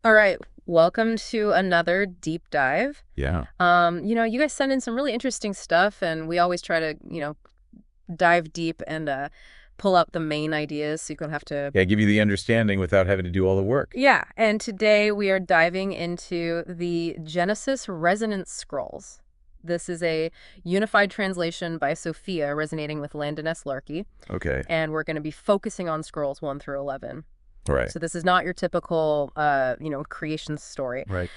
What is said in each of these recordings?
All right, welcome to another deep dive. Yeah. You guys send in some really interesting stuff, and we always try to, dive deep and pull out the main ideas so you don't have to. Yeah, give you the understanding without having to do all the work. Yeah, and today we are diving into the Genesis Resonance Scrolls. This is a unified translation by Sophia, resonating with Landon S. Larkey, Okay. and we're going to be focusing on scrolls 1 through 11. Right. So this is not your typical, creation story. Right.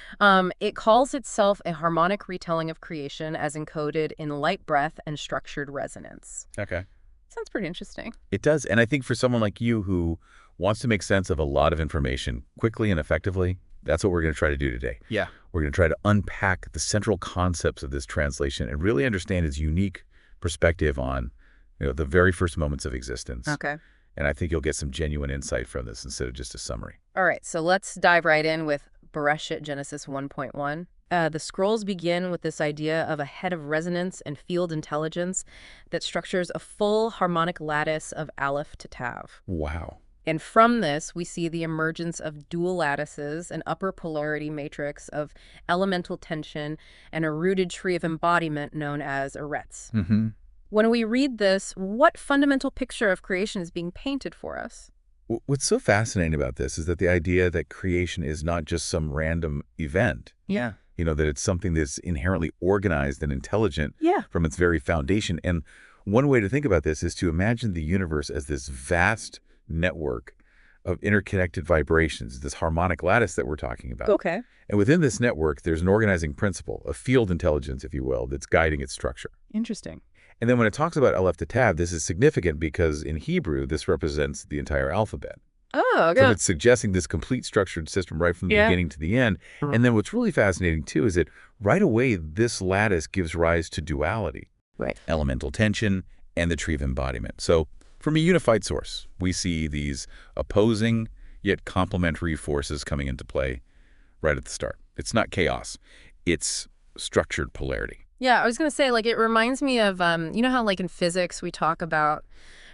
It calls itself a harmonic retelling of creation as encoded in light breath and structured resonance. Okay. Sounds pretty interesting. It does. And I think for someone like you who wants to make sense of a lot of information quickly and effectively, that's what we're going to try to do today. Yeah. We're going to try to unpack the central concepts of this translation and really understand its unique perspective on, the very first moments of existence. Okay. And I think you'll get some genuine insight from this instead of just a summary. All right, so let's dive right in with Bereshit Genesis 1.1. The scrolls begin with this idea of a head of resonance and field intelligence that structures a full harmonic lattice of Aleph to Tav. Wow. And from this, we see the emergence of dual lattices, an upper polarity matrix of elemental tension, and a rooted tree of embodiment known as Eretz. Mm-hmm. When we read this, what fundamental picture of creation is being painted for us? What's so fascinating about this is that the idea that creation is not just some random event, Yeah. that it's something that's inherently organized and intelligent Yeah. from its very foundation. And one way to think about this is to imagine the universe as this vast network of interconnected vibrations, this harmonic lattice that we're talking about. Okay. And within this network, there's an organizing principle, a field intelligence, if you will, that's guiding its structure. Interesting. And then when it talks about Aleph to Tav, this is significant because in Hebrew, this represents the entire alphabet. Oh, So okay. it's suggesting this complete structured system right from the Yeah. beginning to the end. And then what's really fascinating, too, is that right away, this lattice gives rise to duality, Right. elemental tension, and the tree of embodiment. So from a unified source, we see these opposing yet complementary forces coming into play right at the start. It's not chaos. It's structured polarity. Yeah, I was going to say, it reminds me of, you know how, in physics, we talk about,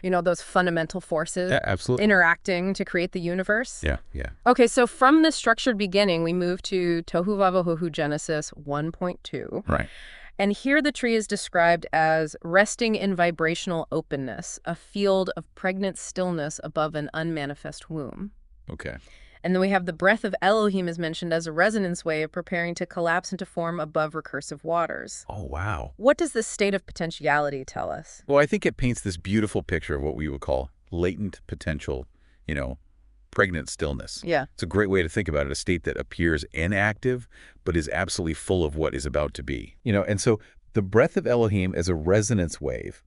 those fundamental forces Yeah, absolutely. interacting to create the universe? Yeah, yeah. Okay, so from this structured beginning, we move to Tohu Vavohu Genesis 1.2. Right. And here the tree is described as resting in vibrational openness, a field of pregnant stillness above an unmanifest womb. Okay. And then we have the breath of Elohim is mentioned as a resonance wave preparing to collapse into form above recursive waters. Oh, wow. What does this state of potentiality tell us? Well, I think it paints this beautiful picture of what we would call latent potential, pregnant stillness. Yeah. It's a great way to think about it, a state that appears inactive, but is absolutely full of what is about to be. And so the breath of Elohim as a resonance wave,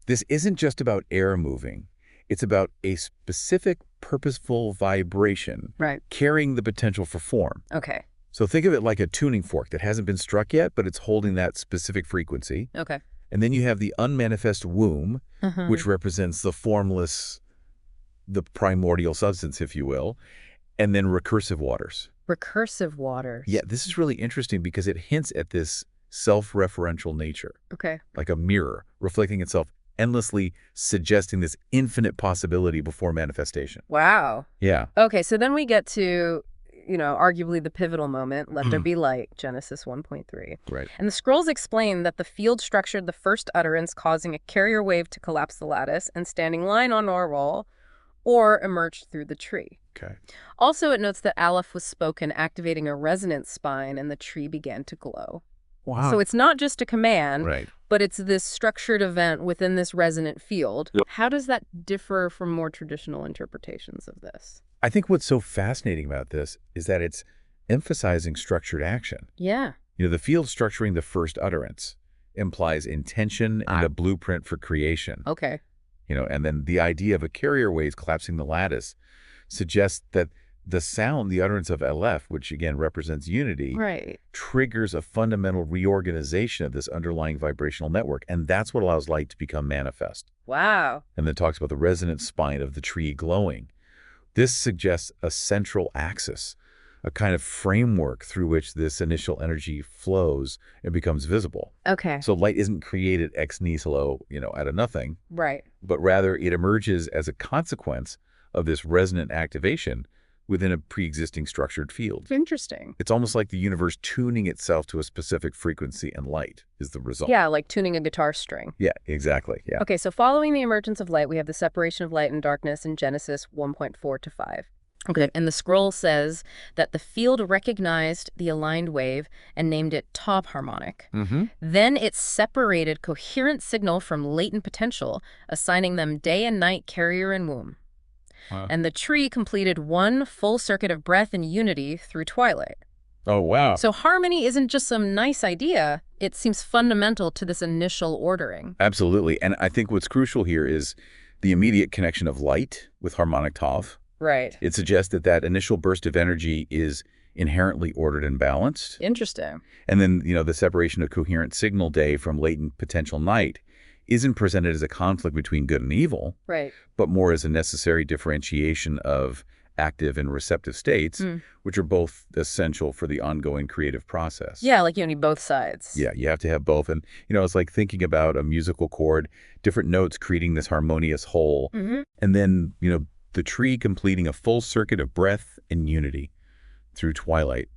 this isn't just about air moving. It's about a specific purposeful vibration Right. carrying the potential for form. Okay. So think of it like a tuning fork that hasn't been struck yet, but it's holding that specific frequency. Okay. And then you have the unmanifest womb, which represents the formless, the primordial substance, if you will, and then recursive waters. Recursive waters. Yeah, this is really interesting because it hints at this self-referential nature, Okay. like a mirror reflecting itself endlessly, suggesting this infinite possibility before manifestation. Wow. Yeah. Okay, so then we get to, arguably the pivotal moment, let there be light, Genesis 1.3. Right. And the scrolls explain that the field structured the first utterance, causing a carrier wave to collapse the lattice and standing line on or roll, or emerged through the tree. Okay. Also, it notes that Aleph was spoken, activating a resonance spine, and the tree began to glow. Wow. So it's not just a command, Right. but it's this structured event within this resonant field. Yep. How does that differ from more traditional interpretations of this? I think what's so fascinating about this is that it's emphasizing structured action. Yeah. The field structuring the first utterance implies intention and a blueprint for creation. Okay. And then the idea of a carrier wave collapsing the lattice suggests that the sound, the utterance of Aleph, which again represents unity, Right. triggers a fundamental reorganization of this underlying vibrational network. And that's what allows light to become manifest. Wow. And then talks about the resonant spine of the tree glowing. This suggests a central axis, a kind of framework through which this initial energy flows and becomes visible. Okay. So light isn't created ex nihilo, out of nothing, Right. but rather it emerges as a consequence of this resonant activation, within a pre-existing structured field. Interesting. It's almost like the universe tuning itself to a specific frequency, and light is the result. Yeah, like tuning a guitar string. Yeah, exactly. Yeah. Okay, so following the emergence of light, we have the separation of light and darkness in Genesis 1.4 to 5. Okay, and the scroll says that the field recognized the aligned wave and named it top harmonic. Mm-hmm. Then it separated coherent signal from latent potential, assigning them day and night, carrier and womb. Wow. And the tree completed one full circuit of breath and unity through twilight. Oh, wow. So harmony isn't just some nice idea. It seems fundamental to this initial ordering. Absolutely. And I think what's crucial here is the immediate connection of light with harmonic tav. Right. It suggests that that initial burst of energy is inherently ordered and balanced. Interesting. And then, the separation of coherent signal day from latent potential night isn't presented as a conflict between good and evil, Right. but more as a necessary differentiation of active and receptive states, which are both essential for the ongoing creative process. Yeah, like you need both sides. Yeah, you have to have both. And, it's like thinking about a musical chord, different notes creating this harmonious whole. Mm-hmm. And then, the tree completing a full circuit of breath and unity through twilight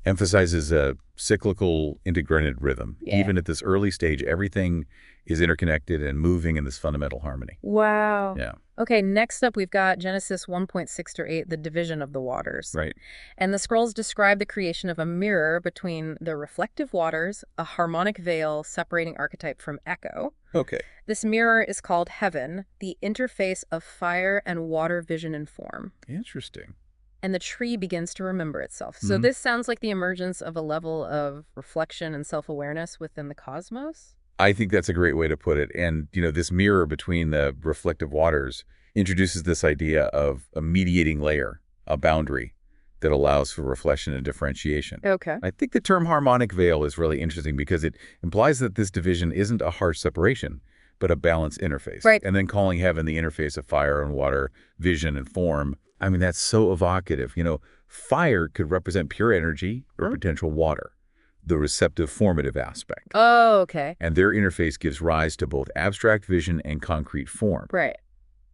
emphasizes a cyclical integrated rhythm. Yeah. Even at this early stage, everything is interconnected and moving in this fundamental harmony. Wow. Yeah. Okay, next up we've got Genesis 1.6 to 8, the division of the waters. Right. And the scrolls describe the creation of a mirror between the reflective waters, a harmonic veil separating archetype from echo. Okay. This mirror is called heaven, the interface of fire and water vision and form. Interesting. And the tree begins to remember itself. So this sounds like the emergence of a level of reflection and self-awareness within the cosmos? I think that's a great way to put it. And, this mirror between the reflective waters introduces this idea of a mediating layer, a boundary that allows for reflection and differentiation. Okay. I think the term harmonic veil is really interesting because it implies that this division isn't a harsh separation, but a balanced interface. Right. And then calling heaven the interface of fire and water, vision and form. I mean, that's so evocative. Fire could represent pure energy or potential water, the receptive formative aspect. Oh, okay. And their interface gives rise to both abstract vision and concrete form. Right.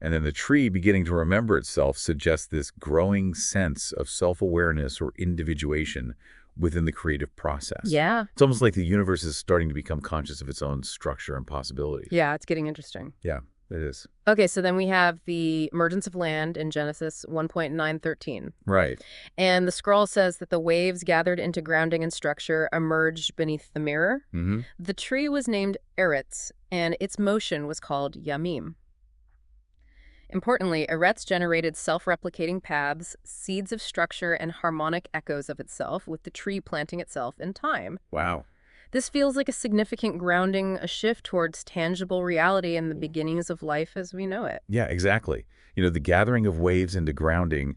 And then the tree beginning to remember itself suggests this growing sense of self-awareness or individuation within the creative process. Yeah. It's almost like the universe is starting to become conscious of its own structure and possibilities. Yeah, it's getting interesting. Yeah, it is. Okay, so then we have the emergence of land in Genesis 1.913. Right. And the scroll says that the waves gathered into grounding and structure emerged beneath the mirror. Mm-hmm. The tree was named Eretz, and its motion was called Yamim. Importantly, Eretz generated self-replicating paths, seeds of structure, and harmonic echoes of itself, with the tree planting itself in time. Wow. This feels like a significant grounding, a shift towards tangible reality and the beginnings of life as we know it. Yeah, exactly. The gathering of waves into grounding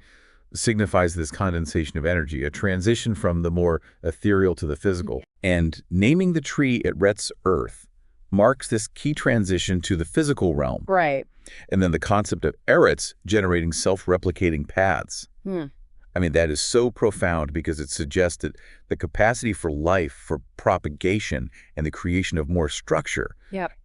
signifies this condensation of energy, a transition from the more ethereal to the physical. And naming the tree Eretz Earth marks this key transition to the physical realm. Right. And then the concept of Eretz generating self-replicating paths. I mean, that is so profound because it suggests that the capacity for life, for propagation, and the creation of more structure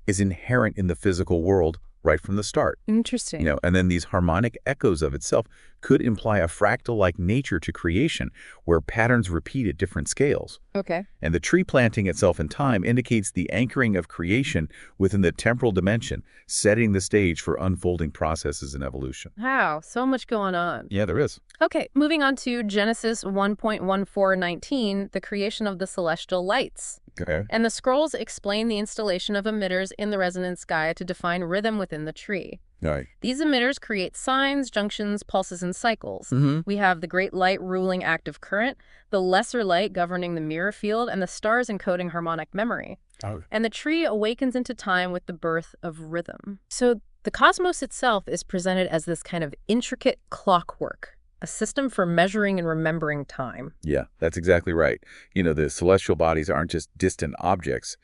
is inherent in the physical world right from the start. Interesting. And then these harmonic echoes of itself could imply a fractal-like nature to creation where patterns repeat at different scales. Okay. And the tree planting itself in time indicates the anchoring of creation within the temporal dimension, setting the stage for unfolding processes in evolution. Wow, so much going on. Yeah, there is. Okay, moving on to Genesis 1.1419, the creation of the celestial lights. Okay. And the scrolls explain the installation of emitters in the resonant sky to define rhythm within the tree. All right. These emitters create signs, junctions, pulses, and cycles. We have the great light ruling active current, the lesser light governing the mirror field, and the stars encoding harmonic memory. And the tree awakens into time with the birth of rhythm. So the cosmos itself is presented as this kind of intricate clockwork, a system for measuring and remembering time. Yeah, that's exactly right. The celestial bodies aren't just distant objects.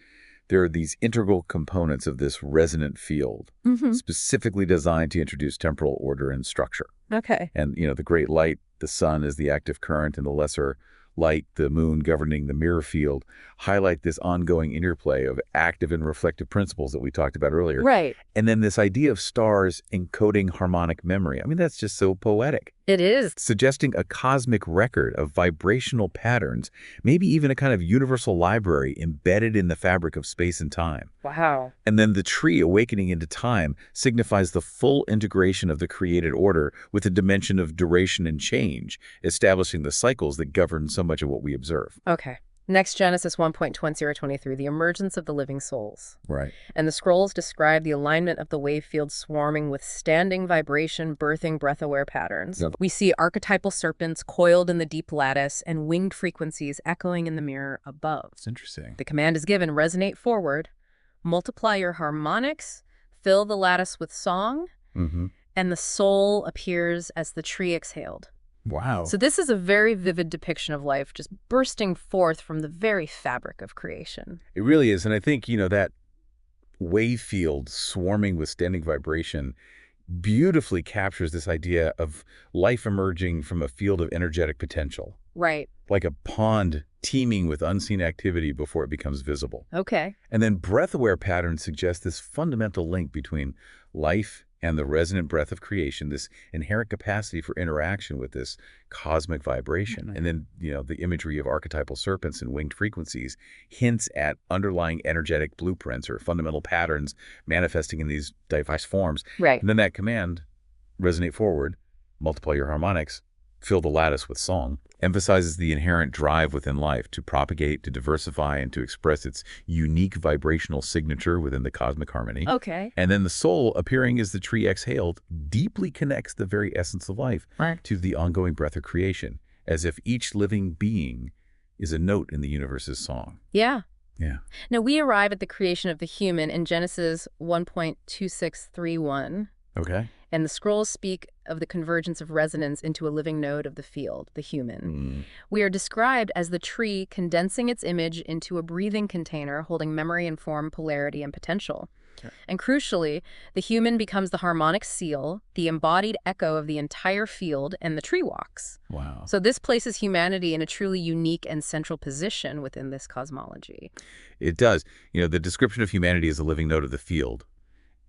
There are these integral components of this resonant field, specifically designed to introduce temporal order and structure. Okay. And, the great light, the sun is the active current, and the lesser like the moon governing the mirror field, highlight this ongoing interplay of active and reflective principles that we talked about earlier. Right. And then this idea of stars encoding harmonic memory. I mean, that's just so poetic. It is. Suggesting a cosmic record of vibrational patterns, maybe even a kind of universal library embedded in the fabric of space and time. Wow. And then the tree awakening into time signifies the full integration of the created order with a dimension of duration and change, establishing the cycles that govern so much of what we observe. Okay. Next, Genesis 1.2023, the emergence of the living souls. Right. And the scrolls describe the alignment of the wave field swarming with standing vibration, birthing breath-aware patterns. Yep. We see archetypal serpents coiled in the deep lattice and winged frequencies echoing in the mirror above. It's interesting. The command is given, resonate forward, multiply your harmonics, fill the lattice with song, and the soul appears as the tree exhaled. Wow. So this is a very vivid depiction of life just bursting forth from the very fabric of creation. It really is. And I think, that wave field swarming with standing vibration beautifully captures this idea of life emerging from a field of energetic potential. Right. Like a pond teeming with unseen activity before it becomes visible. Okay. And then breath-aware patterns suggest this fundamental link between life and the resonant breath of creation, this inherent capacity for interaction with this cosmic vibration. And then, the imagery of archetypal serpents and winged frequencies hints at underlying energetic blueprints or fundamental patterns manifesting in these diverse forms. Right. And then that command, resonate forward, multiply your harmonics, fill the lattice with song, emphasizes the inherent drive within life to propagate, to diversify, and to express its unique vibrational signature within the cosmic harmony. Okay. And then the soul, appearing as the tree exhaled, deeply connects the very essence of life to the ongoing breath of creation, as if each living being is a note in the universe's song. Yeah. Yeah. Now, we arrive at the creation of the human in Genesis 1.2631. Okay. And the scrolls speak of the convergence of resonance into a living node of the field, the human. We are described as the tree condensing its image into a breathing container holding memory and form, polarity, and potential. Okay. And crucially, the human becomes the harmonic seal, the embodied echo of the entire field, and the tree walks. Wow. So this places humanity in a truly unique and central position within this cosmology. It does. The description of humanity as a living node of the field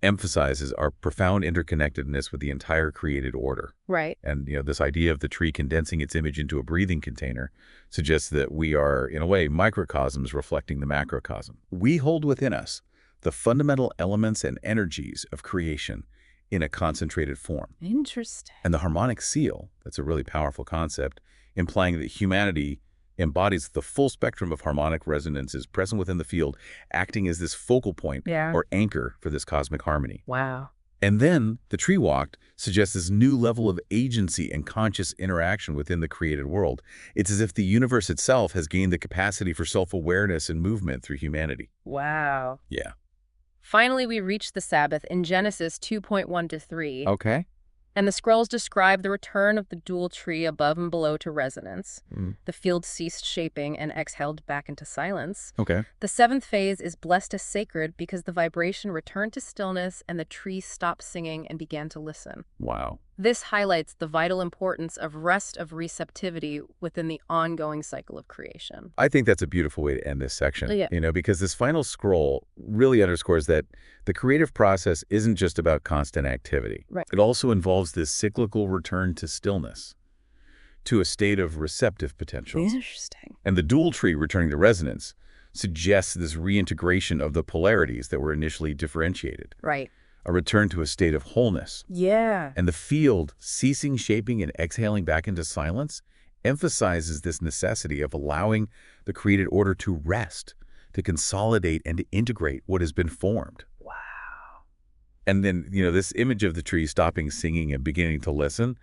emphasizes our profound interconnectedness with the entire created order. Right. And, this idea of the tree condensing its image into a breathing container suggests that we are, in a way, microcosms reflecting the macrocosm. We hold within us the fundamental elements and energies of creation in a concentrated form. Interesting. And the harmonic seal, that's a really powerful concept, implying that humanity embodies the full spectrum of harmonic resonances present within the field, acting as this focal point or anchor for this cosmic harmony. Wow. And then the tree walked suggests this new level of agency and conscious interaction within the created world. It's as if the universe itself has gained the capacity for self-awareness and movement through humanity. Wow. Yeah. Finally, we reach the Sabbath in Genesis 2.1-3. Okay. And the scrolls describe the return of the dual tree above and below to resonance. The field ceased shaping and exhaled back into silence. Okay. The seventh phase is blessed as sacred because the vibration returned to stillness and the tree stopped singing and began to listen. Wow. This highlights the vital importance of rest of receptivity within the ongoing cycle of creation. I think that's a beautiful way to end this section, Yeah. Because this final scroll really underscores that the creative process isn't just about constant activity. Right. It also involves this cyclical return to stillness, to a state of receptive potential. Interesting. And the dual tree returning to resonance suggests this reintegration of the polarities that were initially differentiated. Right. A return to a state of wholeness. Yeah. And the field ceasing shaping and exhaling back into silence emphasizes this necessity of allowing the created order to rest, to consolidate and to integrate what has been formed. Wow. And then, this image of the tree stopping singing and beginning to listen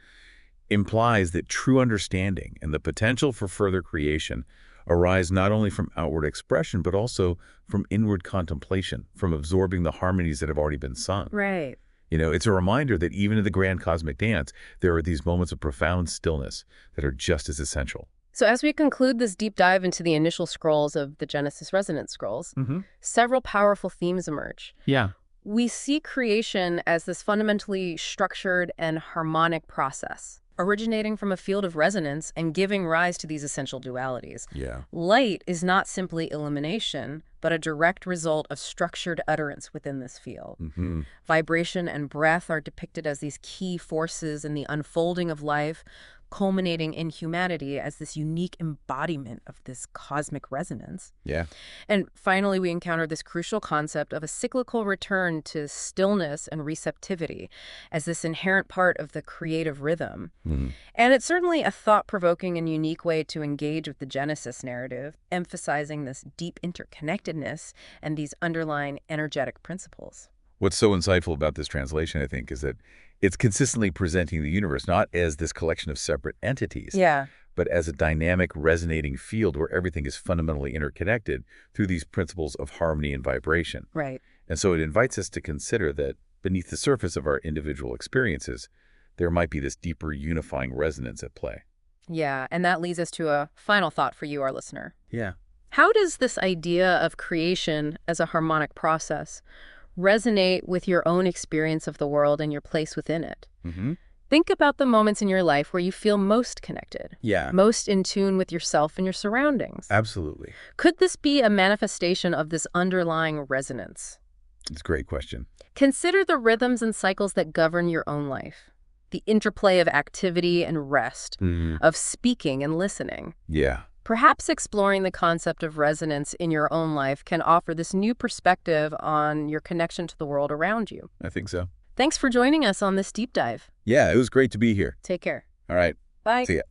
implies that true understanding and the potential for further creation arise not only from outward expression, but also from inward contemplation, from absorbing the harmonies that have already been sung. Right. It's a reminder that even in the grand cosmic dance, there are these moments of profound stillness that are just as essential. So as we conclude this deep dive into the initial scrolls of the Genesis Resonance Scrolls, several powerful themes emerge. Yeah. We see creation as this fundamentally structured and harmonic process. originating from a field of resonance and giving rise to these essential dualities. Yeah. Light is not simply illumination, but a direct result of structured utterance within this field. Mm-hmm. Vibration and breath are depicted as these key forces in the unfolding of life, culminating in humanity as this unique embodiment of this cosmic resonance. Yeah. And finally, we encounter this crucial concept of a cyclical return to stillness and receptivity as this inherent part of the creative rhythm. Mm-hmm. And it's certainly a thought-provoking and unique way to engage with the Genesis narrative, emphasizing this deep interconnectedness and these underlying energetic principles. What's so insightful about this translation, I think, is that it's consistently presenting the universe not as this collection of separate entities, Yeah. but as a dynamic, resonating field where everything is fundamentally interconnected through these principles of harmony and vibration. Right. And so it invites us to consider that beneath the surface of our individual experiences, there might be this deeper unifying resonance at play. Yeah, and that leads us to a final thought for you, our listener. Yeah. How does this idea of creation as a harmonic process resonate with your own experience of the world and your place within it? Mm-hmm. Think about the moments in your life where you feel most connected, Yeah. most in tune with yourself and your surroundings. Absolutely. Could this be a manifestation of this underlying resonance? It's a great question. Consider the rhythms and cycles that govern your own life. The interplay of activity and rest, Mm-hmm. of speaking and listening. Yeah. Perhaps exploring the concept of resonance in your own life can offer this new perspective on your connection to the world around you. I think so. Thanks for joining us on this deep dive. Yeah, it was great to be here. Take care. All right. Bye. See ya.